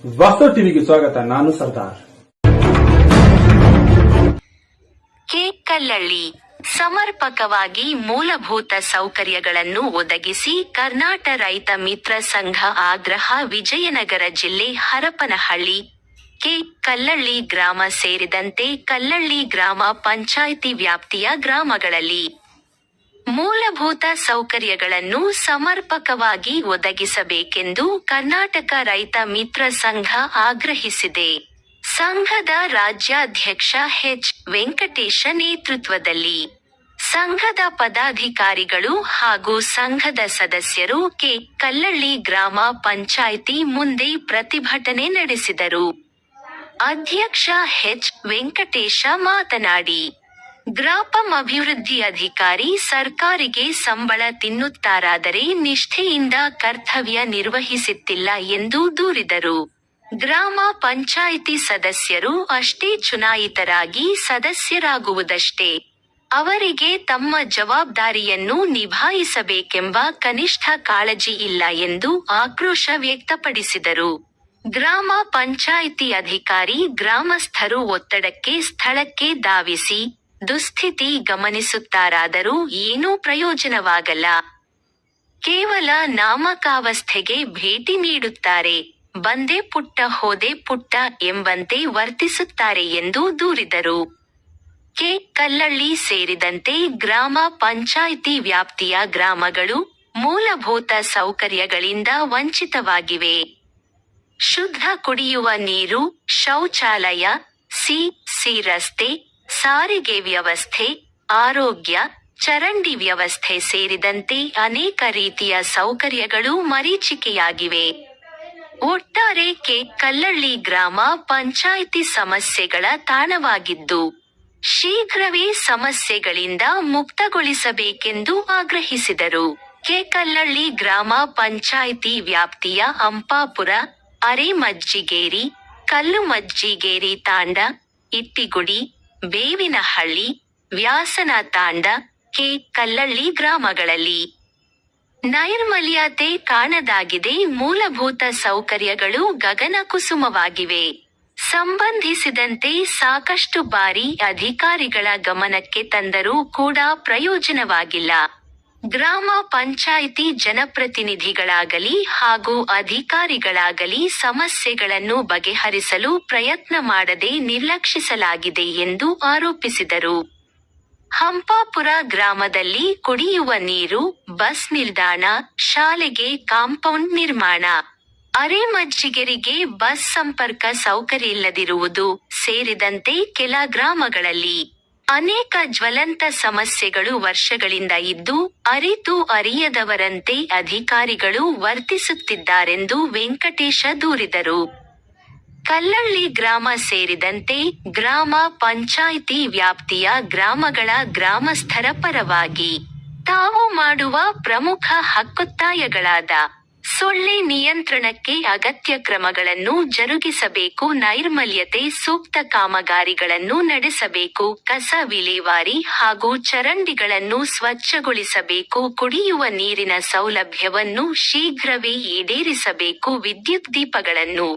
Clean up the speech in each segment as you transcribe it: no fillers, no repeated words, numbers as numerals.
ವಾಸ್ತವ ಟಿವಿಗೆ ಸ್ವಾಗತ. ನಾನು ಸರ್ದಾರ್. ಕಲ್ಲಳ್ಳಿ ಸಮರ್ಪಕವಾಗಿ ಮೂಲಭೂತ ಸೌಕರ್ಯಗಳನ್ನು ಒದಗಿಸಿ ಕರ್ನಾಟಕ ರೈತ ಮಿತ್ರ ಸಂಘ ಆಗ್ರಹ. ವಿಜಯನಗರ ಜಿಲ್ಲೆ ಹರಪನಹಳ್ಳಿ ಕಲ್ಲಳ್ಳಿ ಗ್ರಾಮ ಸೇರಿದಂತೆ ಕಲ್ಲಳ್ಳಿ ಗ್ರಾಮ ಪಂಚಾಯಿತಿ ವ್ಯಾಪ್ತಿಯ ಗ್ರಾಮಗಳಲ್ಲಿ ಮೂಲಭೂತ ಸೌಕರ್ಯಗಳನ್ನು ಸಮರ್ಪಕವಾಗಿ ಒದಗಿಸಬೇಕೆಂದು ಕರ್ನಾಟಕ ರೈತ ಮಿತ್ರ ಸಂಘ ಆಗ್ರಹಿಸಿದೆ. ಸಂಘದ ರಾಜ್ಯಾಧ್ಯಕ್ಷ ಎಚ್. ವೆಂಕಟೇಶ ನೇತೃತ್ವದಲ್ಲಿ ಸಂಘದ ಪದಾಧಿಕಾರಿಗಳು ಹಾಗೂ ಸಂಘದ ಸದಸ್ಯರು ಕಲ್ಲಳ್ಳಿ ಗ್ರಾಮ ಪಂಚಾಯಿತಿ ಮುಂದೆ ಪ್ರತಿಭಟನೆ ನಡೆಸಿದರು. ಅಧ್ಯಕ್ಷ ಎಚ್. ವೆಂಕಟೇಶ ಮಾತನಾಡಿ, ಗ್ರಾಪಂ ಅಭಿವೃದ್ಧಿ ಅಧಿಕಾರಿ ಸರ್ಕಾರಿಗೆ ಸಂಬಳ ತಿನ್ನುತ್ತಾರಾದರೆ ನಿಷ್ಠೆಯಿಂದ ಕರ್ತವ್ಯ ನಿರ್ವಹಿಸುತ್ತಿಲ್ಲ ಎಂದು ದೂರಿದರು. ಗ್ರಾಮ ಪಂಚಾಯಿತಿ ಸದಸ್ಯರು ಅಷ್ಟೇ ಚುನಾಯಿತರಾಗಿ ಸದಸ್ಯರಾಗುವುದಷ್ಟೇ, ಅವರಿಗೆ ತಮ್ಮ ಜವಾಬ್ದಾರಿಯನ್ನು ನಿಭಾಯಿಸಬೇಕೆಂಬ ಕನಿಷ್ಠ ಕಾಳಜಿ ಇಲ್ಲ ಎಂದು ಆಕ್ರೋಶ ವ್ಯಕ್ತಪಡಿಸಿದರು. ಗ್ರಾಮ ಪಂಚಾಯಿತಿ ಅಧಿಕಾರಿ ಗ್ರಾಮಸ್ಥರು ಒತ್ತಡಕ್ಕೆ ಸ್ಥಳಕ್ಕೆ ಧಾವಿಸಿ ದುಸ್ಥಿತಿ ಗಮನಿಸುತ್ತಾರಾದರೂ ಏನೂ ಪ್ರಯೋಜನವಾಗಲ್ಲ. ಕೇವಲ ನಾಮಕಾವಸ್ಥೆಗೆ ಭೇಟಿ ನೀಡುತ್ತಾರೆ, ಬಂದೆ ಪುಟ್ಟ ಹೋದೆ ಪುಟ್ಟ ಎಂಬಂತೆ ವರ್ತಿಸುತ್ತಾರೆ ಎಂದು ದೂರಿದರು. ಕಲ್ಲಳ್ಳಿ ಸೇರಿದಂತೆ ಗ್ರಾಮ ಪಂಚಾಯಿತಿ ವ್ಯಾಪ್ತಿಯ ಗ್ರಾಮಗಳು ಮೂಲಭೂತ ಸೌಕರ್ಯಗಳಿಂದ ವಂಚಿತವಾಗಿವೆ. ಶುದ್ಧ ಕುಡಿಯುವ ನೀರು, ಶೌಚಾಲಯ, ಸಿ ರಸ್ತೆ, ಸಾರಿಗೆ ವ್ಯವಸ್ಥೆ, ಆರೋಗ್ಯ, ಚರಂಡಿ ವ್ಯವಸ್ಥೆ ಸೇರಿದಂತೆ ಅನೇಕ ರೀತಿಯ ಸೌಕರ್ಯಗಳು ಮರೀಚಿಕೆಯಾಗಿವೆ. ಒಟ್ಟಾರೆ ಕಲ್ಲಳ್ಳಿ ಗ್ರಾಮ ಪಂಚಾಯಿತಿ ಸಮಸ್ಯೆಗಳ ತಾಣವಾಗಿದ್ದು, ಶೀಘ್ರವೇ ಸಮಸ್ಯೆಗಳಿಂದ ಮುಕ್ತಗೊಳಿಸಬೇಕೆಂದು ಆಗ್ರಹಿಸಿದರು. ಕಲ್ಲಳ್ಳಿ ಗ್ರಾಮ ಪಂಚಾಯಿತಿ ವ್ಯಾಪ್ತಿಯ ಅಂಪಾಪುರ, ಅರೆಮಜ್ಜಿಗೇರಿ, ಕಲ್ಲುಮಜ್ಜಿಗೇರಿ ತಾಂಡ, ಇಟ್ಟಿಗುಡಿ, ಬೇವಿನಹಳ್ಳಿ, ವ್ಯಾಸನ ತಾಂಡ, ಕಲ್ಲಳ್ಳಿ ಗ್ರಾಮಗಳಲ್ಲಿ ನೈರ್ಮಲ್ಯತೆ ಕಾಣದಾಗಿದೆ. ಮೂಲಭೂತ ಸೌಕರ್ಯಗಳು ಗಗನಕುಸುಮವಾಗಿವೆ. ಸಂಬಂಧಿಸಿದಂತೆ ಸಾಕಷ್ಟು ಬಾರಿ ಅಧಿಕಾರಿಗಳ ಗಮನಕ್ಕೆ ತಂದರೂ ಕೂಡ ಪ್ರಯೋಜನವಾಗಿಲ್ಲ. ಗ್ರಾಮ ಪಂಚಾಯಿತಿ ಜನಪ್ರತಿನಿಧಿಗಳಾಗಲಿ ಹಾಗೂ ಅಧಿಕಾರಿಗಳಾಗಲಿ ಸಮಸ್ಯೆಗಳನ್ನು ಬಗೆಹರಿಸಲು ಪ್ರಯತ್ನ ಮಾಡದೆ ನಿರ್ಲಕ್ಷಿಸಲಾಗಿದೆ ಎಂದು ಆರೋಪಿಸಿದರು. ಹಂಪಾಪುರ ಗ್ರಾಮದಲ್ಲಿ ಕುಡಿಯುವ ನೀರು, ಬಸ್ ನಿಲ್ದಾಣ, ಶಾಲೆಗೆ ಕಾಂಪೌಂಡ್ ನಿರ್ಮಾಣ, ಅರೆಮಜ್ಜಿಗೇರಿಗೆ ಬಸ್ ಸಂಪರ್ಕ ಸೌಕರ್ಯವಿಲ್ಲದಿರುವುದು ಸೇರಿದಂತೆ ಕೆಲ ಗ್ರಾಮಗಳಲ್ಲಿ ಅನೇಕ ಜ್ವಲಂತ ಸಮಸ್ಯೆಗಳು ವರ್ಷಗಳಿಂದ ಇದ್ದು, ಅರಿತು ಅರಿಯದವರಂತೆ ಅಧಿಕಾರಿಗಳು ವರ್ತಿಸುತ್ತಿದ್ದಾರೆಂದು ವೆಂಕಟೇಶ ದೂರಿದರು. ಕಲ್ಲಳ್ಳಿ ಗ್ರಾಮ ಸೇರಿದಂತೆ ಗ್ರಾಮ ಪಂಚಾಯಿತಿ ವ್ಯಾಪ್ತಿಯ ಗ್ರಾಮಗಳ ಗ್ರಾಮಸ್ಥರ ಪರವಾಗಿ ತಾವು ಮಾಡುವ ಪ್ರಮುಖ ಹಕ್ಕೊತ್ತಾಯಗಳಾದ ಸೊಳ್ಳೆ ನಿಯಂತ್ರಣಕ್ಕೆ ಅಗತ್ಯ ಕ್ರಮಗಳನ್ನು ಜರುಗಿಸಬೇಕು, ನೈರ್ಮಲ್ಯತೆ ಸೂಕ್ತ ಕಾಮಗಾರಿಗಳನ್ನು ನಡೆಸಬೇಕು, ಕಸ ವಿಲೇವಾರಿ ಹಾಗೂ ಚರಂಡಿಗಳನ್ನು ಸ್ವಚ್ಛಗೊಳಿಸಬೇಕು, ಕುಡಿಯುವ ನೀರಿನ ಸೌಲಭ್ಯವನ್ನು ಶೀಘ್ರವೇ ಈಡೇರಿಸಬೇಕು, ವಿದ್ಯುತ್ ದೀಪಗಳನ್ನು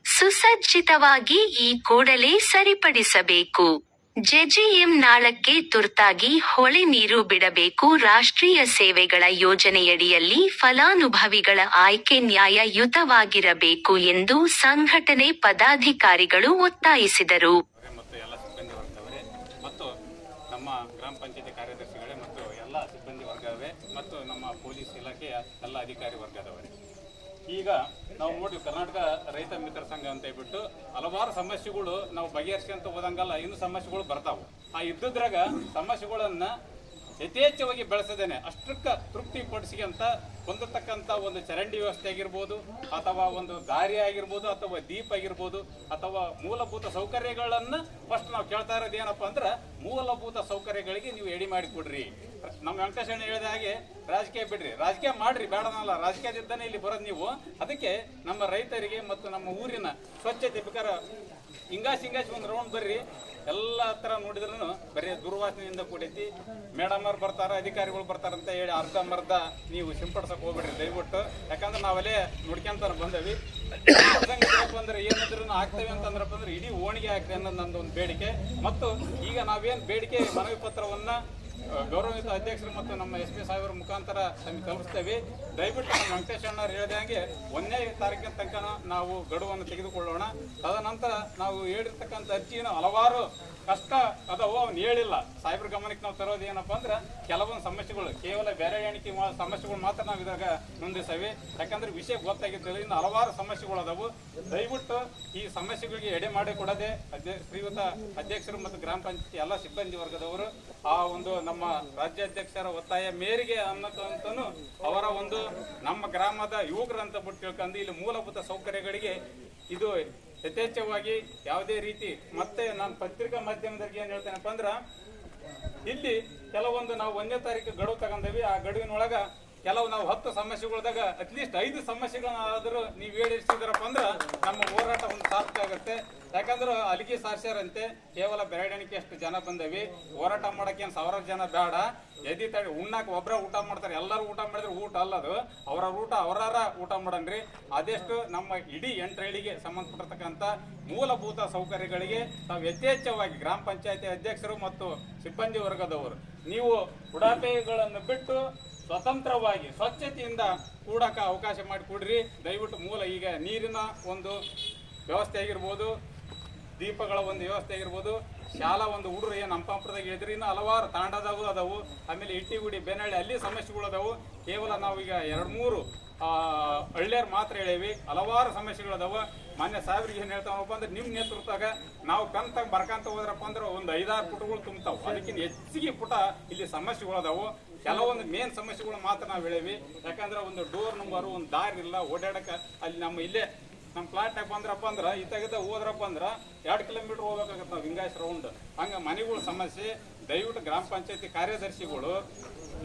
ಸುಸಜ್ಜಿತವಾಗಿ ಈ ಕೂಡಲೇ ಸರಿಪಡಿಸಬೇಕು, ಜೆಜೆಎಂ ನಾಳಕ್ಕೆ ತುರ್ತಾಗಿ ಹೊಳೆ ನೀರು ಬಿಡಬೇಕು, ರಾಷ್ಟ್ರೀಯ ಸೇವೆಗಳ ಯೋಜನೆಯಡಿಯಲ್ಲಿ ಫಲಾನುಭವಿಗಳ ಆಯ್ಕೆ ನ್ಯಾಯಯುತವಾಗಿರಬೇಕು ಎಂದು ಸಂಘಟನೆ ಪದಾಧಿಕಾರಿಗಳು ಒತ್ತಾಯಿಸಿದರು. ಮತ್ತು ನಮ್ಮ ಗ್ರಾಮ ಪಂಚಾಯತಿ ಕಾರ್ಯದರ್ಶಿಗಳೇ ಮತ್ತು ಎಲ್ಲ ಸಿಬ್ಬಂದಿ ವರ್ಗವೇ ಮತ್ತು ನಮ್ಮ ಪೊಲೀಸ್ ಇಲಾಖೆಯ ಎಲ್ಲ ಅಧಿಕಾರಿ ವರ್ಗದವರೇ, ಈಗ ನಾವು ನೋಡಿ ಕರ್ನಾಟಕ ರೈತ ಮಿತ್ರ ಸಂಘ ಅಂತ ಹೇಳ್ಬಿಟ್ಟು ಹಲವಾರು ಸಮಸ್ಯೆಗಳು ನಾವು ಬಗೆಹರಿಸ್ಕೊಂತ ಹೋದಂಗಲ್ಲ, ಇನ್ನು ಸಮಸ್ಯೆಗಳು ಬರ್ತಾವೆ. ಆ ಇದ್ದುದ್ರಾಗ ಸಮಸ್ಯೆಗಳನ್ನ ಯಥೇಚ್ಛವಾಗಿ ಬೆಳೆಸದೇನೆ ಅಷ್ಟಕ್ಕೆ ತೃಪ್ತಿಪಡಿಸಿಕೊಂತ ಹೊಂದತಕ್ಕಂಥ ಒಂದು ಚರಂಡಿ ವ್ಯವಸ್ಥೆ ಆಗಿರ್ಬೋದು, ಅಥವಾ ಒಂದು ದಾರಿ ಆಗಿರ್ಬೋದು, ಅಥವಾ ದೀಪ ಆಗಿರ್ಬೋದು, ಅಥವಾ ಮೂಲಭೂತ ಸೌಕರ್ಯಗಳನ್ನು ಫಸ್ಟ್ ನಾವು ಕೇಳ್ತಾ ಇರೋದು ಏನಪ್ಪ ಅಂದ್ರೆ ಮೂಲಭೂತ ಸೌಕರ್ಯಗಳಿಗೆ ನೀವು ಎಡಿ ಮಾಡಿಕೊಡ್ರಿ. ನಮ್ಮ ವೆಂಕಟೇಶಣ್ಣ ಹೇಳಿದ ಹಾಗೆ ರಾಜಕೀಯ ಬಿಡ್ರಿ, ರಾಜಕೀಯ ಮಾಡ್ರಿ, ಬೇಡನಲ್ಲ, ರಾಜಕೀಯದಿಂದನೇ ಇಲ್ಲಿ ಬರೋದು ನೀವು. ಅದಕ್ಕೆ ನಮ್ಮ ರೈತರಿಗೆ ಮತ್ತು ನಮ್ಮ ಊರಿನ ಸ್ವಚ್ಛತೆ ಬೇಕಾದ್ರೆ ಹಿಂಗಾಸಿ ಒಂದು ರೌಂಡ್ ಬರ್ರಿ. ಎಲ್ಲ ಥರ ನೋಡಿದ್ರೂ ಬರೀ ದುರ್ವಾಸನೆಯಿಂದ ಕೂಡೈತಿ. ಮೇಡಮ್ ಅವ್ರು ಬರ್ತಾರ, ಅಧಿಕಾರಿಗಳು ಬರ್ತಾರಂತ ಹೇಳಿ ಅರ್ಧಂಬರ್ಧ ನೀವು ಸಿಂಪಡಿಸಕ್ಕೆ ಹೋಗ್ಬಿಡ್ರಿ ದಯವಿಟ್ಟು. ಯಾಕಂದ್ರೆ ನಾವಲ್ಲೇ ನೋಡ್ಕೊಂತ ಬಂದವಿ. ಬಂದ್ರೆ ಏನಾದ್ರೂ ಆಗ್ತೇವೆ ಅಂತಂದ್ರಪ್ಪ ಅಂದ್ರೆ ಇಡೀ ಓಣಿಗೆ ಆಗ್ತದೆ ಅನ್ನೋದು ನಂದು ಒಂದು ಬೇಡಿಕೆ. ಮತ್ತು ಈಗ ನಾವೇನು ಬೇಡಿಕೆ ಮನವಿ ಪತ್ರವನ್ನ ಗೌರವಿತ ಅಧ್ಯಕ್ಷರು ಮತ್ತು ನಮ್ಮ SP ಸಾಹೇಬರ ಮುಖಾಂತರ ನಮಗೆ ತಲುಪಿಸ್ತೇವೆ. ದಯವಿಟ್ಟು ನಮ್ಮ ವೆಂಕಟೇಶಣ್ಣವ್ರು ಹೇಳಿದಂಗೆ 1ನೇ ತಾರೀಕಿನ ತನಕ ನಾವು ಗಡುವನ್ನು ತೆಗೆದುಕೊಳ್ಳೋಣ. ತದನಂತರ ನಾವು ಹೇಳಿರ್ತಕ್ಕಂಥ ಅರ್ಜಿನ ಹಲವಾರು ಕಷ್ಟ ಅದಾವು, ಅವ್ನು ಹೇಳಿಲ್ಲ. ಸಾಹೇಬ್ರ ಗಮನಕ್ಕೆ ನಾವು ತರೋದು ಏನಪ್ಪ ಅಂದ್ರೆ ಕೆಲವೊಂದು ಸಮಸ್ಯೆಗಳು, ಕೇವಲ ಬೇರೆ ಎಣಿಕೆ ಸಮಸ್ಯೆಗಳು ಮಾತ್ರ ನಾವು ಇದಾಗ ನೊಂದಿಸ್ತೇವೆ. ಯಾಕಂದ್ರೆ ವಿಷಯ ಗೊತ್ತಾಗಿರ್ತದೆ, ಇನ್ನು ಹಲವಾರು ಸಮಸ್ಯೆಗಳು ಅದಾವು. ದಯವಿಟ್ಟು ಈ ಸಮಸ್ಯೆಗಳಿಗೆ ಎಡೆ ಮಾಡಿ ಕೊಡದೆ ಶ್ರೀಯುತ ಅಧ್ಯಕ್ಷರು ಮತ್ತು ಗ್ರಾಮ ಪಂಚಾಯತಿ ಎಲ್ಲ ಸಿಬ್ಬಂದಿ ವರ್ಗದವರು ಆ ಒಂದು ನಮ್ಮ ರಾಜ್ಯಾಧ್ಯಕ್ಷರ ಒತ್ತಾಯ ಮೇರೆಗೆ ಅನ್ನೋಂತನು ಅವರ ಒಂದು ನಮ್ಮ ಗ್ರಾಮದ ಯುವಕರು ಅಂತ ಬಿಟ್ಟು ತಿಳ್ಕೊಂಡು ಇಲ್ಲಿ ಮೂಲಭೂತ ಸೌಕರ್ಯಗಳಿಗೆ ಇದು ಯಥೇಚ್ಛವಾಗಿ ಯಾವುದೇ ರೀತಿ. ಮತ್ತೆ ನಾನು ಪತ್ರಿಕಾ ಮಾಧ್ಯಮದರಿಗೆ ಏನ್ ಹೇಳ್ತೇನಪ್ಪ ಅಂದ್ರ, ಇಲ್ಲಿ ಕೆಲವೊಂದು ನಾವು 1ನೇ ತಾರೀಕು ಗಡುವು ತಗೊಂಡೇವಿ. ಆ ಗಡುವಿನೊಳಗ ಕೆಲವು ನಾವು 10 ಸಮಸ್ಯೆಗಳದಾಗ ಅಟ್ಲೀಸ್ಟ್ 5 ಸಮಸ್ಯೆಗಳನ್ನಾದರೂ ನೀವು ಈಡೇರಿಸಿದ್ರಪ್ಪ ಅಂದ್ರೆ ನಮ್ಮ ಹೋರಾಟ ಒಂದು ಸಾರ್ಥಕ ಆಗುತ್ತೆ. ಯಾಕಂದ್ರೆ ಅಲ್ಲಿಗೆ ಸಾರ್ಸ್ಯಾರಂತೆ ಕೇವಲ ಬೆರಳೆಣಿಕೆ ಅಷ್ಟು ಜನ ಬಂದವಿ. ಹೋರಾಟ ಮಾಡಕ್ಕೆ ಏನು 1000 ಜನ ಬೇಡ. ಎದಿ ತಡಿ ಉಣ್ಣಾಕ ಒಬ್ಬರ ಊಟ ಮಾಡ್ತಾರೆ, ಎಲ್ಲರೂ ಊಟ ಮಾಡಿದ್ರೆ ಊಟ ಅಲ್ಲದು. ಅವರ ಊಟ ಅವರಾರ ಊಟ ಮಾಡನ್ರಿ. ಅದೆಷ್ಟು ನಮ್ಮ ಇಡೀ 8 ಹಳ್ಳಿಗೆ ಸಂಬಂಧಪಟ್ಟಿರ್ತಕ್ಕಂಥ ಮೂಲಭೂತ ಸೌಕರ್ಯಗಳಿಗೆ ನಾವು ಯಥೇಚ್ಛವಾಗಿ ಗ್ರಾಮ ಪಂಚಾಯತಿ ಅಧ್ಯಕ್ಷರು ಮತ್ತು ಸಿಬ್ಬಂದಿ ವರ್ಗದವರು ನೀವು ಉಡಾಪೆಗಳನ್ನು ಬಿಟ್ಟು ಸ್ವತಂತ್ರವಾಗಿ ಸ್ವಚ್ಛತೆಯಿಂದ ಕೂಡಕ ಅವಕಾಶ ಮಾಡಿಕೊಡ್ರಿ ದಯವಿಟ್ಟು. ಮೂಲ ಈಗ ನೀರಿನ ಒಂದು ವ್ಯವಸ್ಥೆ ಆಗಿರ್ಬೋದು, ದೀಪಗಳ ಒಂದು ವ್ಯವಸ್ಥೆ ಆಗಿರ್ಬೋದು, ಶಾಲಾ ಒಂದು ಹುಡುಗರು ಏನು ಹಂಪಾಪುರದಾಗ ಹೇಳಿದ್ರಿ, ಇನ್ನು ಹಲವಾರು ತಾಂಡದವು ಅದಾವು. ಆಮೇಲೆ ಇಟ್ಟಿಗುಡಿ ಬೆನಹಳ್ಳಿ ಅಲ್ಲಿ ಸಮಸ್ಯೆಗಳು ಅದಾವು. ಕೇವಲ ನಾವು ಈಗ 2-3 ಹಳ್ಳಿಯರು ಮಾತ್ರ ಹೇಳೇವಿ, ಹಲವಾರು ಸಮಸ್ಯೆಗಳು ಅದಾವ. ಮಾನ್ಯ ಸಾಹೇಬ್ರಿಗೆ ಏನು ಹೇಳ್ತಾವಪ್ಪ ಅಂದ್ರೆ ನಿಮ್ಮ ನೇತೃತ್ವದಾಗ ನಾವು ಕಂತಾಗ ಬರ್ಕಂತ ಹೋದ್ರಪ್ಪ ಅಂದ್ರೆ ಒಂದು 5-6 ಪುಟಗಳು ತುಂಬ್ತಾವೆ. ಅದಕ್ಕಿಂತ ಹೆಚ್ಚಿಗೆ ಪುಟ ಇಲ್ಲಿ ಸಮಸ್ಯೆಗಳು ಅದಾವು. ಕೆಲವೊಂದು ಮೇನ್ ಸಮಸ್ಯೆಗಳು ಮಾತ್ರ ನಾವು ಹೇಳೇವಿ. ಯಾಕಂದ್ರೆ ಒಂದು ಡೋರ್ ನಂಬರು, ಒಂದು ದಾರಿ ಇಲ್ಲ ಓಡಾಡಕ್ಕೆ. ಅಲ್ಲಿ ನಮ್ಮ ಇಲ್ಲೇ ನಮ್ಮ ಪ್ಲಾಟ್ನಾಗ ಬಂದ್ರಪ್ಪ ಅಂದ್ರೆ ಇತ್ತಾಗದ ಹೋದ್ರಪ್ಪ ಅಂದ್ರೆ 2 ಕಿಲೋಮೀಟರ್ ಹೋಗ್ಬೇಕಾಗತ್ತೆ ನಾವು ಹಿಂಗಾಯ್ಸ್ ರೌಂಡ್. ಹಂಗೆ ಮನೆಗಳ ಸಮಸ್ಯೆ. ದಯವಿಟ್ಟು ಗ್ರಾಮ ಪಂಚಾಯತಿ ಕಾರ್ಯದರ್ಶಿಗಳು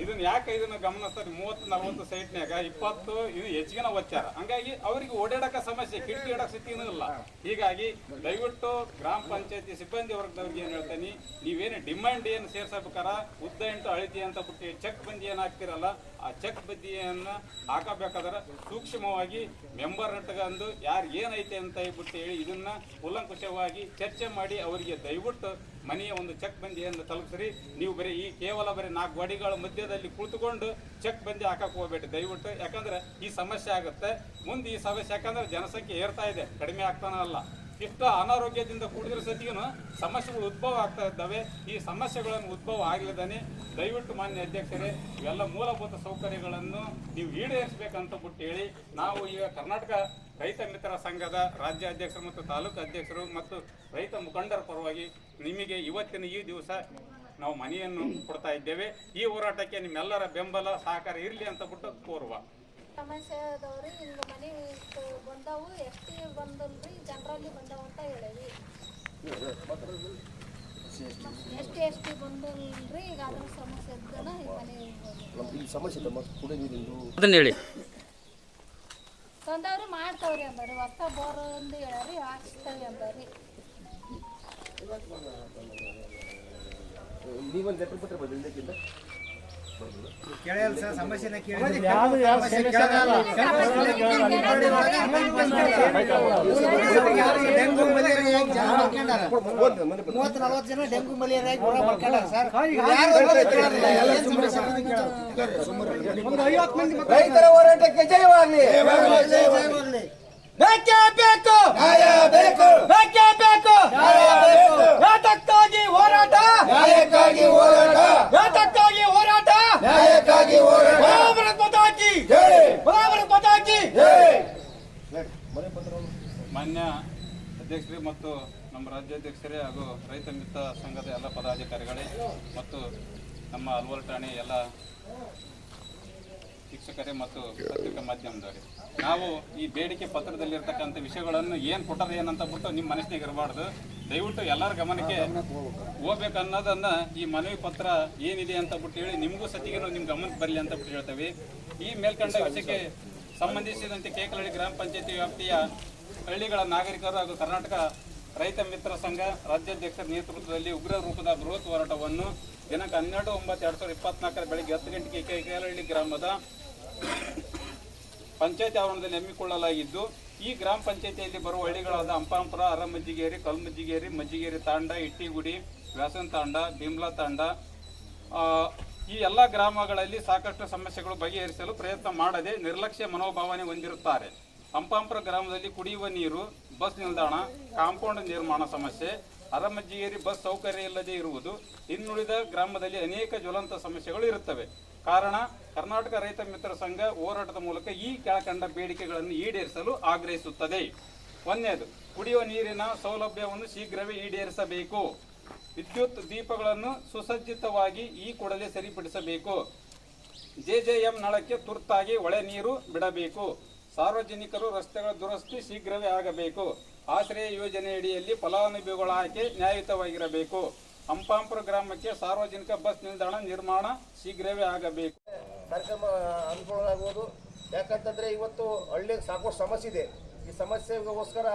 ಇದನ್ನ ಯಾಕೆ ಇದನ್ನ ಗಮನಿಸ್ತಾರೆ, 30-40 ಸೈಟ್ನ್ಯಾಗ 20 ಇದು ಹೆಚ್ಚಿಗೆ ಒಚ್ಚಾರ. ಹಂಗಾಗಿ ಅವರಿಗೆ ಓಡಾಡಕ ಸಮಸ್ಯೆ, ಕಿಟಕಿ ಇಡಕ್ ಸ್ಥಿತಿನೂ ಇಲ್ಲ. ಹೀಗಾಗಿ ದಯವಿಟ್ಟು ಗ್ರಾಮ ಪಂಚಾಯತಿ ಸಿಬ್ಬಂದಿ ವರ್ಗದವ್ರಿಗೆ ಏನ್ ಹೇಳ್ತೀನಿ, ನೀವೇನು ಡಿಮ್ಯಾಂಡ್ ಏನು ಸೇರ್ಸಬೇಕಾರ ಉದ್ದ ಇಂಟು ಅಳತಿ ಅಂತ ಬಿಟ್ಟು ಚೆಕ್ ಬಂದಿ ಏನು ಹಾಕ್ತಿರಲ್ಲ, ಆ ಚೆಕ್ ಬದ್ದಿಯನ್ನ ಹಾಕಬೇಕಾದ್ರೆ ಸೂಕ್ಷ್ಮವಾಗಿ ಮೆಂಬರ್ ನಟ್ಟಗಂದು ಯಾರು ಏನೈತೆ ಅಂತ ಹೇಳ್ಬಿಟ್ಟು ಹೇಳಿ ಇದನ್ನ ಕೂಲಂಕುಷವಾಗಿ ಚರ್ಚೆ ಮಾಡಿ ಅವರಿಗೆ ದಯವಿಟ್ಟು ಮನೆಯ ಒಂದು ಚೆಕ್ ಬಂದಿಯನ್ನು ತಲುಪಿಸ್ರಿ. ನೀವು ಬರೀ ಕೇವಲ 4 ಗೋಡೆಗಳ ಮಧ್ಯದಲ್ಲಿ ಕುಳಿತುಕೊಂಡು ಚೆಕ್ ಬಂದಿ ಹಾಕಕ್ಕೆ ಹೋಗ್ಬೇಡಿ ದಯವಿಟ್ಟು. ಯಾಕಂದ್ರೆ ಈ ಸಮಸ್ಯೆ ಆಗುತ್ತೆ ಮುಂದೆ. ಈ ಸಮಸ್ಯೆ ಯಾಕಂದ್ರೆ ಜನಸಂಖ್ಯೆ ಏರ್ತಾ ಇದೆ, ಕಡಿಮೆ ಆಗ್ತಾನೆ ಅಲ್ಲ. ಇಷ್ಟು ಅನಾರೋಗ್ಯದಿಂದ ಕೂಡಿದ್ರ ಸತಿಗೂ ಸಮಸ್ಯೆಗಳು ಉದ್ಭವ ಆಗ್ತಾ ಇದ್ದಾವೆ. ಈ ಸಮಸ್ಯೆಗಳನ್ನು ಉದ್ಭವ ಆಗಲಿದ್ದಾನೆ ದಯವಿಟ್ಟು ಮಾನ್ಯ ಅಧ್ಯಕ್ಷರೇ ಇವೆಲ್ಲ ಮೂಲಭೂತ ಸೌಕರ್ಯಗಳನ್ನು ನೀವು ಈಡೇರಿಸಬೇಕಂತ ಬಿಟ್ಟು ಹೇಳಿ ನಾವು ಈಗ ಕರ್ನಾಟಕ ರೈತ ಮಿತ್ರ ಸಂಘದ ರಾಜ್ಯ ಅಧ್ಯಕ್ಷರು ಮತ್ತು ತಾಲೂಕು ಅಧ್ಯಕ್ಷರು ಮತ್ತು ರೈತ ಮುಖಂಡರ ಪರವಾಗಿ ನಿಮಗೆ ಇವತ್ತಿನ ಈ ದಿವಸ ನಾವು ಮನೆಯನ್ನು ಕೊಡ್ತಾ ಇದ್ದೇವೆ. ಈ ಹೋರಾಟಕ್ಕೆ ನಿಮ್ಮೆಲ್ಲರ ಬೆಂಬಲ ಸಹಕಾರ ಇರಲಿ ಅಂತ ಬಿಟ್ಟು ಕೋರುವ. ಸಮಸ್ಯೆ ಅದಾವ್ರಿ, ಹಿಂಗ ಮನೆ ಬಂದವು, ST ಬಂದಲ್ರಿ, ಜನರಲ್ಲಿ ಬಂದವು ಅಂತ ಹೇಳೇವಿ. ST ಬಂದಲ್ರಿ, ಈಗ ಅದ್ರ ಸಮಸ್ಯೆ ಇದ್ದನ ಮನೆ ಸಮಸ್ಯೆ ಕುಡಿಯ ನೀರಿಂದು ಹೇಳಿ ತಂದವ್ರಿ ಮಾಡ್ತಾವ್ರಿ ಅಂಬರಿ. ಹೊಸ ಬೋರ್ ಅಂದು ಹೇಳ್ರಿ, ಹಾಕ್ಸ್ತೇವೆ ಅಂಬರಿ. ನೀವೊಂದು ಲೆಟರ್ ಪತ್ರ ಬಂದಿದ್ದಕ್ಕಿಂತ ಕೇಳಲ್ಲ ಸರ್, ಸಮಸ್ಯೆನ ಕೇಳಿ ಡೆಂಗು ಮಲೇರಿಯಾ 30-40 ಜನ ಡೆಂಗು ಮಲೇರಿಯಾ ರೋಗ ಮಾಡ್ಕೊಂಡಾರ ಸರ್. ರೈತರ ಹೋರಾಟಕ್ಕೆ ಜಯವಾಗಲಿ. ಬೇಕೇ ಬೇಕು ನ್ಯಾಯ ಬೇಕು, ಬೇಕೇ ಬೇಕು ನ್ಯಾಯ ಬೇಕು. ಯಾತಕ್ಕಾಗಿ ಹೋರಾಟ, ನ್ಯಾಯಕ್ಕಾಗಿ ಹೋರಾಟ, ಯಾತಕ್ಕಾಗಿ ಹೋರಾಟ, ನ್ಯಾಯಕ್ಕಾಗಿ ಹೋರಾಟ. ಭಾರತ ಮಾತಾಕಿ ಜೈ, ಭಾರತ ಮಾತಾಕಿ ಜೈ. ಮಾನ್ಯ ಅಧ್ಯಕ್ಷರೇ ಮತ್ತು ನಮ್ಮ ರಾಜ್ಯಾಧ್ಯಕ್ಷರೇ ಹಾಗೂ ರೈತ ಮಿತ್ರ ಸಂಘದ ಎಲ್ಲ ಪದಾಧಿಕಾರಿಗಳೇ ಮತ್ತು ನಮ್ಮ ಅಲ್ವಲ್ ಠಾಣೆ ಎಲ್ಲ ಶಿಕ್ಷಕರೇ ಮತ್ತು ಪತ್ರಿಕಾ ಮಾಧ್ಯಮದವರೇ, ನಾವು ಈ ಬೇಡಿಕೆ ಪತ್ರದಲ್ಲಿರ್ತಕ್ಕಂಥ ವಿಷಯಗಳನ್ನು ಏನು ಕೊಟ್ಟರೆ ಏನಂತ ಬಿಟ್ಟು ನಿಮ್ಮ ಮನಸ್ಸಿನಾಗ ಇರಬಾರ್ದು. ದಯವಿಟ್ಟು ಎಲ್ಲರ ಗಮನಕ್ಕೆ ಹೋಗ್ಬೇಕು ಅನ್ನೋದನ್ನ ಈ ಮನವಿ ಪತ್ರ ಏನಿದೆ ಅಂತ ಬಿಟ್ಟು ಹೇಳಿ ನಿಮಗೂ ಸತಿಗೇನು ನಿಮ್ಮ ಗಮನಕ್ಕೆ ಬರಲಿ ಅಂತ ಬಿಟ್ಟು ಹೇಳ್ತೇವೆ. ಈ ಮೇಲ್ಕಂಡ ವಿಷಯಕ್ಕೆ ಸಂಬಂಧಿಸಿದಂತೆ ಕೇಕಲಹಳ್ಳಿ ಗ್ರಾಮ ಪಂಚಾಯತಿ ವ್ಯಾಪ್ತಿಯ ಹಳ್ಳಿಗಳ ನಾಗರಿಕರು ಹಾಗೂ ಕರ್ನಾಟಕ ರೈತ ಮಿತ್ರ ಸಂಘ ರಾಜ್ಯಾಧ್ಯಕ್ಷರ ನೇತೃತ್ವದಲ್ಲಿ ಉಗ್ರ ರೂಪದ ಬೃಹತ್ ಹೋರಾಟವನ್ನು ದಿನಾಂಕ 12/9/2024 ಬೆಳಗ್ಗೆ 10 ಗಂಟೆಗೆ ಕೇಕಲಹಳ್ಳಿ ಗ್ರಾಮದ ಪಂಚಾಯತಿ ಆವರಣದಲ್ಲಿ ಹಮ್ಮಿಕೊಳ್ಳಲಾಗಿದ್ದು, ಈ ಗ್ರಾಮ ಪಂಚಾಯತಿಯಲ್ಲಿ ಬರುವ ಹಳ್ಳಿಗಳಾದ ಅಂಪಾಂಪುರ, ಅರಮಜ್ಜಿಗೇರಿ, ಕಲ್ಮಜ್ಜಿಗೇರಿ, ಮಜ್ಜಿಗೇರಿ ತಾಂಡ, ಇಟ್ಟಿಗುಡಿ, ವ್ಯಾಸನ್ ತಾಂಡ, ಬಿಮ್ಲಾ ತಾಂಡ ಈ ಎಲ್ಲ ಗ್ರಾಮಗಳಲ್ಲಿ ಸಾಕಷ್ಟು ಸಮಸ್ಯೆಗಳು ಬಗೆಹರಿಸಲು ಪ್ರಯತ್ನ ಮಾಡದೆ ನಿರ್ಲಕ್ಷ್ಯ ಮನೋಭಾವನೆ ಹೊಂದಿರುತ್ತಾರೆ. ಅಂಪಾಂಪುರ ಗ್ರಾಮದಲ್ಲಿ ಕುಡಿಯುವ ನೀರು, ಬಸ್ ನಿಲ್ದಾಣ, ಕಾಂಪೌಂಡ್ ನಿರ್ಮಾಣ ಸಮಸ್ಯೆ, ಅರಮಜ್ಜಿಗೇರಿ ಬಸ್ ಸೌಕರ್ಯ ಇಲ್ಲದೆ ಇರುವುದು, ಇನ್ನುಳಿದ ಗ್ರಾಮದಲ್ಲಿ ಅನೇಕ ಜ್ವಲಂತ ಸಮಸ್ಯೆಗಳು ಇರುತ್ತವೆ. ಕಾರಣ ಕರ್ನಾಟಕ ರೈತ ಮಿತ್ರ ಸಂಘ ಹೋರಾಟದ ಮೂಲಕ ಈ ಕೆಳಕಂಡ ಬೇಡಿಕೆಗಳನ್ನು ಈಡೇರಿಸಲು ಆಗ್ರಹಿಸುತ್ತದೆ. ಒಂದನೇದು, ಕುಡಿಯುವ ನೀರಿನ ಸೌಲಭ್ಯವನ್ನು ಶೀಘ್ರವೇ ಈಡೇರಿಸಬೇಕು. ವಿದ್ಯುತ್ ದೀಪಗಳನ್ನು ಸುಸಜ್ಜಿತವಾಗಿ ಈ ಕೂಡಲೇ ಸರಿಪಡಿಸಬೇಕು. ಜೆಜೆಎಂ ನಳಕ್ಕೆ ತುರ್ತಾಗಿ ಒಳೆ ನೀರು ಬಿಡಬೇಕು. ಸಾರ್ವಜನಿಕರು ರಸ್ತೆಗಳ ದುರಸ್ತಿ ಶೀಘ್ರವೇ ಆಗಬೇಕು. ಆಶ್ರಯ ಯೋಜನೆಯಡಿಯಲ್ಲಿ ಫಲಾನುಭವಿಗಳ ಆಯ್ಕೆ ನ್ಯಾಯಯುತವಾಗಿರಬೇಕು. ಅಂಪಾಂಪುರ ಗ್ರಾಮಕ್ಕೆ ಸಾರ್ವಜನಿಕ ಬಸ್ ನಿಲ್ದಾಣ ನಿರ್ಮಾಣ ಶೀಘ್ರವೇ ಆಗಬೇಕು. ಕಾರ್ಯಕ್ರಮ ಅನುಕೂಲವಾಗುವುದು. ಯಾಕಂತಂದ್ರೆ ಇವತ್ತು ಹಳ್ಳಿಗೆ ಸಾಕಷ್ಟು ಸಮಸ್ಯೆ ಇದೆ. ಈ ಸಮಸ್ಯೆಗೋಸ್ಕರ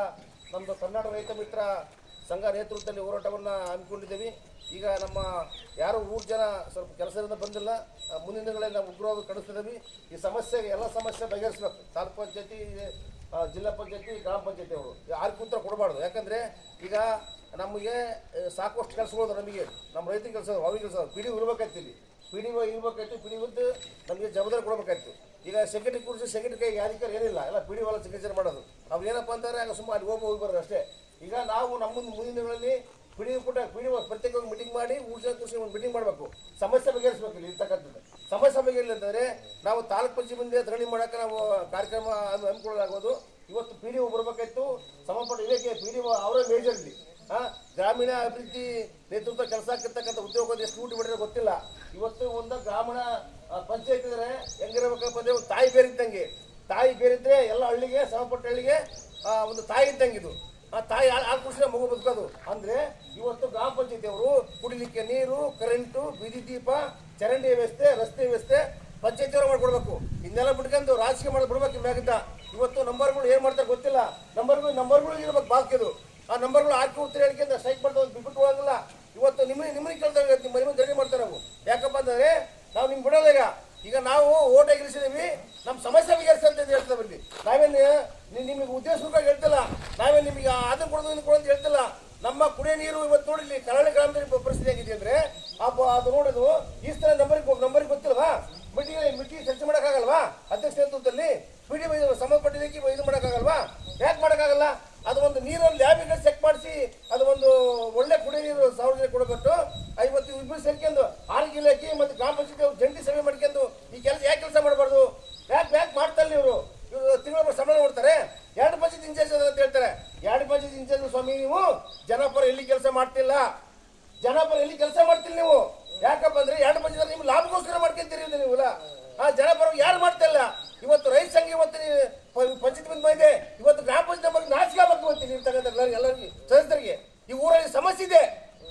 ನಮ್ಮದು ಕರ್ನಾಟಕ ರೈತ ಮಿತ್ರ ಸಂಘ ನೇತೃತ್ವದಲ್ಲಿ ಹೋರಾಟವನ್ನು ಹಮ್ಮಿಕೊಂಡಿದ್ದೀವಿ. ಈಗ ನಮ್ಮ ಯಾರು 3 ಜನ ಸ್ವಲ್ಪ ಕೆಲಸದಿಂದ ಬಂದಿಲ್ಲ, ಮುಂದಿನ ದಿನಗಳಲ್ಲಿ ನಾವು ಉಗ್ರವಾಗಿ ಕಳಿಸ್ತಿದ್ದೀವಿ. ಈ ಸಮಸ್ಯೆಗೆ ಎಲ್ಲ ಸಮಸ್ಯೆ ಬಗೆಹರಿಸಬೇಕು. ತಾಲೂಕು ಪಂಚಾಯತಿ, ಜಿಲ್ಲಾ ಪಂಚಾಯತಿ, ಗ್ರಾಮ ಪಂಚಾಯತಿ ಅವರು ಯಾರಿಗೂ ಉತ್ತರ ಕೊಡಬಾರ್ದು. ಯಾಕಂದರೆ ಈಗ ನಮಗೆ ಸಾಕಷ್ಟು ಕೆಲಸಗಳು ನಮಗೆ ನಮ್ಮ ರೈತರ ಕೆಲಸ, ಅವ್ರಿಗೆ ಕೆಲಸ ಪಿ ಡಿ ಇರ್ಬೇಕಾಯ್ತು, ಪಿ ಡಿ ಇರ್ಬೇಕಾಯ್ತು, ಪಿ ಡಿ ಇದ್ದು ನಮಗೆ ಜವಾಬ್ದಾರಿ ಕೊಡಬೇಕಾಯ್ತು. ಈಗ ಸೆಕ್ರೆಟರಿ ಕೂರಿಸಿ ಸೆಕ್ರೆಟರಿ ಕೈಗೆ ಅಧಿಕಾರ ಏನಿಲ್ಲ, ಎಲ್ಲ ಪಿ ಡಿ ಎಲ್ಲ ಸಿಗ್ನೇಚರ್ ಮಾಡೋದು. ಅವ್ರು ಏನಪ್ಪ ಅಂತಾರೆ, ಆಗ ಸುಮ್ಮನೆ ಅಲ್ಲಿ ಹೋಗಿ ಬರೋದು ಅಷ್ಟೇ. ಈಗ ನಾವು ನಮ್ಮ ಮುಂದಿನ ದಿನಗಳಲ್ಲಿ ಪಿ ಡಿ ಪ್ರತ್ಯೇಕವಾಗಿ ಮೀಟಿಂಗ್ ಮಾಡಿ ಕೂರಿಸಿ ಒಂದು ಮೀಟಿಂಗ್ ಮಾಡಬೇಕು, ಸಮಸ್ಯೆ ಬಗೆಹರಿಸಬೇಕು. ಇಲ್ಲಿ ಇರ್ತಕ್ಕಂಥದ್ದು ಸಮಸ್ಯೆ ಬಗೆಹರಿಲ್ಲ ಅಂತಂದರೆ ನಾವು ತಾಲೂಕು ಪಂಚಾಯತಿ ಮುಂದೆ ಧರಣಿ ಮಾಡೋಕೆ ನಾವು ಕಾರ್ಯಕ್ರಮ ಹಮ್ಮಿಕೊಳ್ಳಲಾಗೋದು. ಇವತ್ತು ಪಿ ಡಿ ಬರಬೇಕಾಯ್ತು, ಸಂಬಂಧಪಟ್ಟ ಇಲಾಖೆ ಪಿ ಡಿ ಅವರೇ ಮೇಜರ್ಲಿ ಗ್ರಾಮೀಣ ಅಭಿವೃದ್ಧಿ ನೇತೃತ್ವ ಕೆಲಸ ಆಗ್ತಿರ್ತಕ್ಕಂಥ ಉದ್ಯೋಗದ ಎಷ್ಟು ಊಟ ಮಾಡಿದ್ರೆ ಗೊತ್ತಿಲ್ಲ. ಇವತ್ತು ಒಂದು ಗ್ರಾಮೀಣ ಪಂಚಾಯತ್ ಇದ್ರೆ ಹೆಂಗಿರ್ಬೇಕಪ್ಪ ಅಂದರೆ ಒಂದು ತಾಯಿ ಬೇರಿದ್ದಂಗೆ. ತಾಯಿ ಬೇರಿದ್ರೆ ಎಲ್ಲ ಹಳ್ಳಿಗೆ, ಸಂಬಂಧಪಟ್ಟ ಹಳ್ಳಿಗೆ ಒಂದು ತಾಯಿ ಇದ್ದಂಗಿದು. ಆ ತಾಯಿ ಆ ಖುಷಿನ ಮಗು ಬದುಕೋದು. ಅಂದರೆ ಇವತ್ತು ಗ್ರಾಮ ಪಂಚಾಯತಿಯವರು ಕುಡಿಲಿಕ್ಕೆ ನೀರು, ಕರೆಂಟು, ಬೀದಿ ದೀಪ, ಚರಂಡಿ ವ್ಯವಸ್ಥೆ, ರಸ್ತೆ ವ್ಯವಸ್ಥೆ ಪಂಚಾಯತಿಯವರು ಮಾಡಿಕೊಡ್ಬೇಕು. ಇದನ್ನೆಲ್ಲ ಬಿಟ್ಕೊಂಡು ರಾಜಕೀಯ ಮಾಡಿ ಬಿಡ್ಬೇಕು. ಮ್ಯಾಗಿಂದ ಇವತ್ತು ನಂಬರ್ಗಳು ಏನು ಮಾಡ್ತಾರೆ ಗೊತ್ತಿಲ್ಲ. ನಂಬರ್ಗಳು ಇರ್ಬೇಕು ಬಾಕಿದು. ಆ ನಂಬರ್ಗಳು ಹಾಕಿ ಉತ್ತರ ಹೇಳಿಕೆ ಸ್ಟ್ರೈಕ್ ಮಾಡ್ತಾ ಬಿಟ್ಟು ಹೋಗಂಗಿಲ್ಲ. ಇವತ್ತು ನಿಮ್ಮನೆ ಕೇಳ್ತಾರೆ, ನಿಮ್ಮ ಧರಣಿ ಮಾಡ್ತಾರೆ ನಾವು. ಯಾಕಪ್ಪ ಅಂತಂದರೆ ನಾವು ನಿಮ್ಗೆ ಬಿಡೋದೀಗ. ಈಗ ನಾವು ಓಟ್ ಗೆಲ್ಲಿಸಿದೀವಿ, ನಮ್ಮ ಸಮಸ್ಯೆ ಬಗೆಹರಿಸಿ ಅಂತ ಹೇಳ್ತೇವೆ. ಇಲ್ಲಿ ನಾವೇನು ನಿಮಗೆ ಉದ್ದೇಶವಾಗಿ ಹೇಳ್ತಿಲ್ಲ, ನಾವೇನು ನಿಮಗೆ ಅದನ್ನು ಕೊಡೋದು ಇದನ್ನು ಕೊಡೋದು ಹೇಳ್ತಿಲ್ಲ. ನಮ್ಮ ಕುಡಿಯೋ ನೀರು ಇವತ್ತು ನೋಡಿಲ್ಲಿ ಕರಾವಳಿ ಗ್ರಾಮದಲ್ಲಿ ಪರಿಸ್ಥಿತಿ ಆಗಿದೆ ಅಂದರೆ ಅದು ನೋಡೋದು ಈ ಸ್ಥಳ ನಂಬರಿಗೆ ಗೊತ್ತಿಲ್ವಾ? ಮಿಟಿ ಚರ್ಚೆ ಮಾಡೋಕ್ಕಾಗಲ್ವಾ? ಅಧ್ಯಕ್ಷ ನೇತೃತ್ವದಲ್ಲಿ ಪಿಡಿ ಸಂಬಂಧಪಟ್ಟಿದ್ದಕ್ಕೆ ಇದು ಮಾಡೋಕ್ಕಾಗಲ್ವಾ? ಯಾಕೆ ಮಾಡೋಕ್ಕಾಗಲ್ಲ? ಅದು ಒಂದು ನೀರನ್ನು ಲ್ಯಾಬಿಗೆ ಚೆಕ್ ಮಾಡಿಸಿ ಅದು ಒಂದು ಒಳ್ಳೆ ಕುಡಿಯೋ ನೀರು ಸಾರ್ವಜನಿಕ ಕೊಡಬೇಕು. ಇವತ್ತು ಇಬ್ಬರು ಸೇರ್ಕೊಂಡು ಆರೋಗ್ಯ ಇಲಾಖೆ ಮತ್ತು ಗ್ರಾಮ ಪಂಚಾಯತಿ ಜಂಟಿ ಸಭೆ ಮಾಡ್ಕೊಂಡು ಈ ಕೆಲಸ ಯಾಕೆ ಕೆಲಸ ಮಾಡಬಾರ್ದು? ಯಾಕೆ ಮಾಡ್ತಾರೆ ಇವರು ತಿಂಗಳ ಸಂಬಳ ನೋಡ್ತಾರೆ. 2 ಪಂಚಾಯತ್ ಇನ್ಚಾರ್ಜ್ ಅಂತ ಹೇಳ್ತಾರೆ. 2 ಪಂಚಾಯತ್ ಇನ್ಚಾರ್ಜ್ ಸ್ವಾಮಿ, ನೀವು ಜನಪರ ಎಲ್ಲಿ ಕೆಲಸ ಮಾಡ್ತಿಲ್ಲ, ಎಲ್ಲಿ ಕೆಲಸ ಮಾಡ್ತಿಲ್ಲ ನೀವು. ಯಾಕಪ್ಪ ಅಂದ್ರೆ 2 ಪಂಚಾಯತ್ ನಿಮ್ಗೆ ಲಾಭಗೋಸ್ಕರ ಮಾಡ್ಕೊಂತೀರಿ ನೀವುಲ್ಲ. ಆ ಜನಪರ ಯಾರು ಮಾಡ್ತಾ ಇಲ್ಲ. ಇವತ್ತು ರೈತ ಸಂಘ ಇವತ್ತು ಪಂಚಾಯತ್ ಬಂದ ಇದೆ, ಇವತ್ತು ಗ್ರಾಮ ಪಂಚಾಯತ್ ಬಗ್ಗೆ ನಾಚಿಕೆ ಆಗ್ಬೇಕು ಅಂತೀನಿ ಇರ್ತಕ್ಕಂಥ ಎಲ್ಲರಿಗೂ ಸದಸ್ಯರಿಗೆ. ಈ ಊರಲ್ಲಿ ಸಮಸ್ಯೆ ಇದೆ,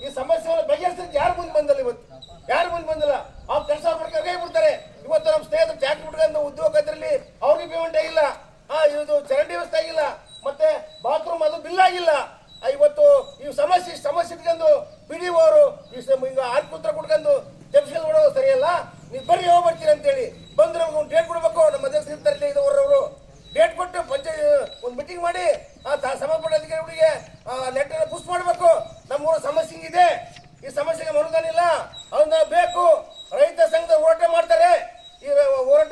ಈ ಸಮಸ್ಯೆಯನ್ನು ಬಗೆಹರಿಸಲಿಕ್ಕೆ ಯಾರು ಮುಂದೆ ಬಂದಿಲ್ಲ. ಇವತ್ತು ಯಾರು ಮುಂದೆ ಬಂದಿಲ್ಲ. ಅವ್ರು ಕೆಲಸ ಮಾಡ್ಕೊಂಡು ಬಿಡ್ತಾರೆ. ಇವತ್ತು ನಮ್ಮ ಸ್ನೇಹಿತರು ಟ್ಯಾಕ್ಟರ್ ಬಿಟ್ಕೊಂಡು ಉದ್ಯೋಗದಲ್ಲಿ ಅವ್ರಿಗೆ ಪೇಮೆಂಟ್ ಆಗಿಲ್ಲ, ಇದು ಚರಂಡಿ ವ್ಯವಸ್ಥೆ ಆಗಿಲ್ಲ, ಮತ್ತೆ ಬಾತ್ರೂಮ್ ಅದು ಬಿಲ್ ಆಗಿಲ್ಲ. ಇವತ್ತು ಈ ಸಮಸ್ಯೆ ಇಟ್ಕೊಂಡು ಪಿಡಿಒ ಅವರು ಈಗ ಆರ್ಕುತ್ರ ಕೊಡ್ಕೊಂಡು ತೆಪ್ಸ್ಕೊಂಡು ನೋಡೋದು ಸರಿಯಲ್ಲ. ನೀವು ಬರ್ರಿ ಯಾವಾಗ ಬರ್ತೀರಿ ಅಂತೇಳಿ ಬಂದ್ರೆ ನಮ್ಗೆ ಒಂದು ಡೇಟ್ ಕೊಡಬೇಕು. ನಮ್ಮ ಅಧ್ಯಕ್ಷ ಇರ್ತಾರೆ ಇದ್ದವರು ಡೇಟ್ ಕೊಟ್ಟು ಪಂಚಾಯತ್ ಒಂದು ಮೀಟಿಂಗ್ ಮಾಡಿ ಸಂಬಂಧಪಟ್ಟ ಅಧಿಕಾರಿಗಳಿಗೆ ಲೆಟರ್ ಪುಷ್ ಮಾಡಬೇಕು. ನಮ್ಮೂರ ಸಮಸ್ಯೆ ಹಿಂಗಿದೆ, ಈ ಸಮಸ್ಯೆಗೆ ಅನುದಾನ ಇಲ್ಲ, ಅದನ್ನ ಬೇಕು. ರೈತ ಸಂಘದ ಹೋರಾಟ ಮಾಡ್ತಾರೆ. ಈ ಹೋರಾಟ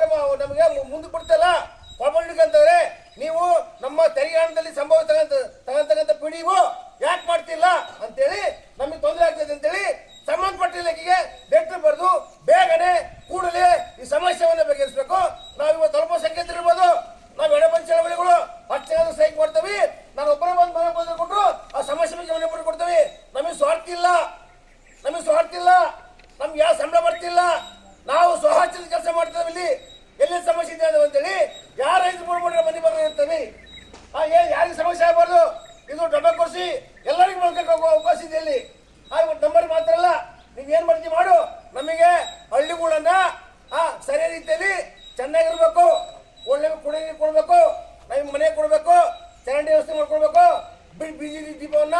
ರೀತಿಯಲ್ಲಿ ಚೆನ್ನಾಗಿರ್ಬೇಕು, ಒಳ್ಳೆ ಕುಡಿ ನೀರು ಕೊಡ್ಬೇಕು, ನಾವು ಮನೆ ಕೊಡ್ಬೇಕು, ಚರಂಡಿ ವ್ಯವಸ್ಥೆ ಮಾಡ್ಕೊಡ್ಬೇಕು, ಬೀದಿ ದೀಪವನ್ನ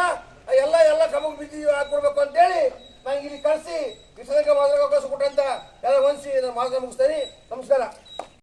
ಎಲ್ಲ ಕ್ರಮಕ್ಕೆ ಬೀದಿ ಹಾಕೊಡ್ಬೇಕು ಅಂತೇಳಿ ನಂಗೆ ಇಲ್ಲಿ ಕಳಿಸಿ ವಿಸರ್ಜನೆ ಮಾಡೋದಕ್ಕೆ ಅವಕಾಶ ಕೊಟ್ಟಂತ ಎಲ್ಲ ಹೊಂದಿಸಿ ಮಾತನ್ನು ಮುಗಿಸ್ತೇನೆ. ನಮಸ್ಕಾರ.